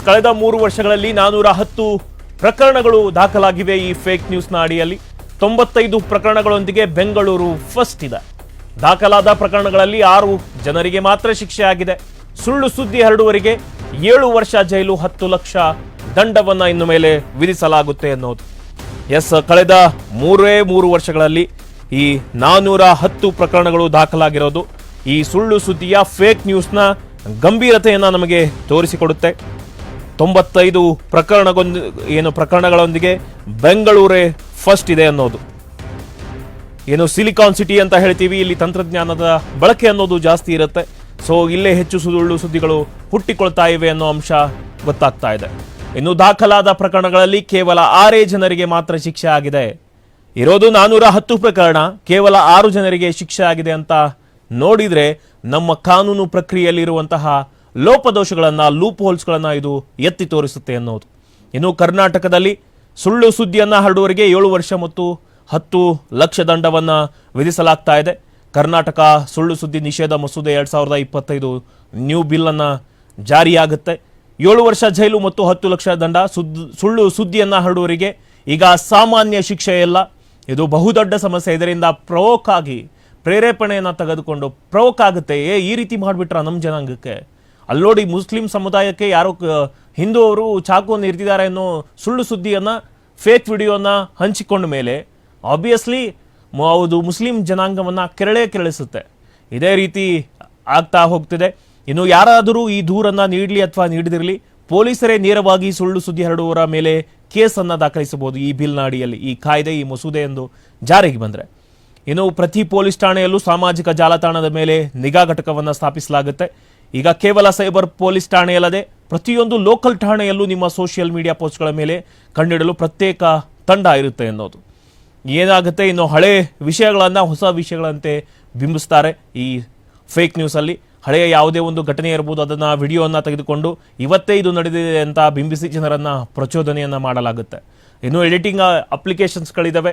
ಕಳೆದ 3 ವರ್ಷಗಳಲ್ಲಿ 410 ಪ್ರಕರಣಗಳು ದಾಖಲಾಗಿವೆ ಈ ಫೇಕ್ ನ್ಯೂಸ್ನ ಅಡಿಯಲ್ಲಿ. 95 ಪ್ರಕರಣಗಳೊಂದಿಗೆ ಬೆಂಗಳೂರು ಫಸ್ಟ್ ಇದೆ. ದಾಖಲಾದ ಪ್ರಕರಣಗಳಲ್ಲಿ 6 ಜನರಿಗೆ ಮಾತ್ರ ಶಿಕ್ಷೆ ಆಗಿದೆ. ಸುಳ್ಳು ಸುದ್ದಿ ಹರಡುವವರಿಗೆ 7 ವರ್ಷ ಜೈಲು, 10 ಲಕ್ಷ ದಂಡವನ್ನ ಇನ್ನು ಮೇಲೆ ವಿಧಿಸಲಾಗುತ್ತೆ ಅನ್ನೋದು. ಕಳೆದ 3 ವರ್ಷಗಳಲ್ಲಿ ಈ 410 ಪ್ರಕರಣಗಳು ದಾಖಲಾಗಿರೋದು ಈ ಸುಳ್ಳು ಸುದ್ದಿಯ ಫೇಕ್ ನ್ಯೂಸ್ನ ಗಂಭೀರತೆಯನ್ನ ನಮಗೆ ತೋರಿಸಿಕೊಡುತ್ತೆ. 95 ಪ್ರಕರಣಗಳೊಂದಿಗೆ ಬೆಂಗಳೂರೇ ಫಸ್ಟ್ ಇದೆ ಅನ್ನೋದು. ಸಿಲಿಕಾನ್ ಸಿಟಿ ಅಂತ ಹೇಳ್ತೀವಿ, ಇಲ್ಲಿ ತಂತ್ರಜ್ಞಾನದ ಬಳಕೆ ಅನ್ನೋದು ಜಾಸ್ತಿ ಇರುತ್ತೆ. ಸೊ ಇಲ್ಲೇ ಹೆಚ್ಚು ಸುಳ್ಳು ಸುದ್ದಿಗಳು ಹುಟ್ಟಿಕೊಳ್ತಾ ಇವೆ ಅನ್ನೋ ಅಂಶ ಗೊತ್ತಾಗ್ತಾ ಇದೆ. ಇನ್ನು ದಾಖಲಾದ ಪ್ರಕರಣಗಳಲ್ಲಿ ಕೇವಲ 6 ಜನರಿಗೆ ಮಾತ್ರ ಶಿಕ್ಷೆ ಆಗಿದೆ. ಇರೋದು 410 ಪ್ರಕರಣ, ಕೇವಲ 6 ಜನರಿಗೆ ಶಿಕ್ಷೆ ಆಗಿದೆ ಅಂತ ನೋಡಿದ್ರೆ ನಮ್ಮ ಕಾನೂನು ಪ್ರಕ್ರಿಯೆಯಲ್ಲಿರುವಂತಹ ಲೋಪದೋಷಗಳನ್ನ, ಲೂಪ್ ಹೋಲ್ಸ್ಗಳನ್ನ ಇದು ಎತ್ತಿ ತೋರಿಸುತ್ತೆ ಅನ್ನೋದು. ಇನ್ನು ಕರ್ನಾಟಕದಲ್ಲಿ ಸುಳ್ಳು ಸುದ್ದಿಯನ್ನ ಹರಡುವವರಿಗೆ 7 ವರ್ಷ ಮತ್ತು 10 ಲಕ್ಷ ದಂಡವನ್ನ ವಿಧಿಸಲಾಗ್ತಾ ಇದೆ. ಕರ್ನಾಟಕ ಸುಳ್ಳು ಸುದ್ದಿ ನಿಷೇಧ ಮಸೂದೆ 2025 ನ್ಯೂ ಬಿಲ್ ಅನ್ನ ಜಾರಿಯಾಗುತ್ತೆ. 7 ವರ್ಷ ಜೈಲು ಮತ್ತು 10 ಲಕ್ಷ ದಂಡ. ಸುಳ್ಳು ಸುದ್ದಿಯನ್ನ ಹರಡುವವರಿಗೆ ಈಗ ಸಾಮಾನ್ಯ ಶಿಕ್ಷೆ ಇಲ್ಲ, ಇದು ಬಹುದೊಡ್ಡ ಸಮಸ್ಯೆ. ಇದರಿಂದ ಪ್ರೇರೇಪಣೆಯನ್ನ ತೆಗೆದುಕೊಂಡು ಪ್ರವೋಕ್ ಆಗುತ್ತೆ. ಈ ರೀತಿ ಮಾಡಿಬಿಟ್ರ ನಮ್ಮ ಜನಾಂಗಕ್ಕೆ. ಅಲ್ಲಿ ನೋಡಿ, ಮುಸ್ಲಿಂ ಸಮುದಾಯಕ್ಕೆ ಯಾರೋ ಹಿಂದೂ ಅವರು ಚಾಕುವನ್ನು ಇರ್ತಿದ್ದಾರೆ ಅನ್ನೋ ಸುಳ್ಳು ಸುದ್ದಿಯನ್ನ, ಫೇಕ್ ವಿಡಿಯೋನ ಹಂಚಿಕೊಂಡ ಮೇಲೆ ಆಬ್ವಿಯಸ್ಲಿ ಅದು ಮುಸ್ಲಿಂ ಜನಾಂಗವನ್ನ ಕೆರಳಿಸುತ್ತೆ. ಇದೇ ರೀತಿ ಆಗ್ತಾ ಹೋಗ್ತಿದೆ. ಇನ್ನು ಯಾರಾದರೂ ಈ ದೂರನ್ನ ನೀಡಲಿ ಅಥವಾ ನೀಡದಿರಲಿ, ಪೊಲೀಸರೇ ನೇರವಾಗಿ ಸುಳ್ಳು ಸುದ್ದಿ ಹರಡುವವರ ಮೇಲೆ ಕೇಸನ್ನು ದಾಖಲಿಸಬಹುದು ಈ ಬಿಲ್ನ ಅಡಿಯಲ್ಲಿ. ಈ ಕಾಯ್ದೆ, ಈ ಮಸೂದೆ ಎಂದು ಜಾರಿಗೆ ಬಂದರೆ ಇನ್ನು ಪ್ರತಿ ಪೊಲೀಸ್ ಠಾಣೆಯಲ್ಲೂ ಸಾಮಾಜಿಕ ಜಾಲತಾಣದ ಮೇಲೆ ನಿಗಾ ಘಟಕವನ್ನು ಸ್ಥಾಪಿಸಲಾಗುತ್ತೆ. ಈಗ ಕೇವಲ ಸೈಬರ್ ಪೊಲೀಸ್ ಠಾಣೆಯಲ್ಲದೆ ಪ್ರತಿಯೊಂದು ಲೋಕಲ್ ಠಾಣೆಯಲ್ಲೂ ನಿಮ್ಮ ಸೋಷಿಯಲ್ ಮೀಡಿಯಾ ಪೋಸ್ಟ್ಗಳ ಮೇಲೆ ಕಂಡುಹಿಡಲು ಪ್ರತ್ಯೇಕ ತಂಡ ಇರುತ್ತೆ ಅನ್ನೋದು. ಏನಾಗುತ್ತೆ, ಇನ್ನು ಹಳೆ ವಿಷಯಗಳನ್ನು ಹೊಸ ವಿಷಯಗಳಂತೆ ಬಿಂಬಿಸ್ತಾರೆ ಈ ಫೇಕ್ ನ್ಯೂಸಲ್ಲಿ. ಹಳೆಯ ಯಾವುದೇ ಒಂದು ಘಟನೆ ಇರ್ಬೋದು, ಅದನ್ನು ವಿಡಿಯೋವನ್ನು ತೆಗೆದುಕೊಂಡು ಇವತ್ತೇ ಇದು ನಡೆದಿದೆ ಅಂತ ಬಿಂಬಿಸಿ ಜನರನ್ನು ಪ್ರಚೋದನೆಯನ್ನು ಮಾಡಲಾಗುತ್ತೆ. ಇನ್ನು ಎಡಿಟಿಂಗ್ ಅಪ್ಲಿಕೇಶನ್ಸ್ಗಳಿದ್ದಾವೆ.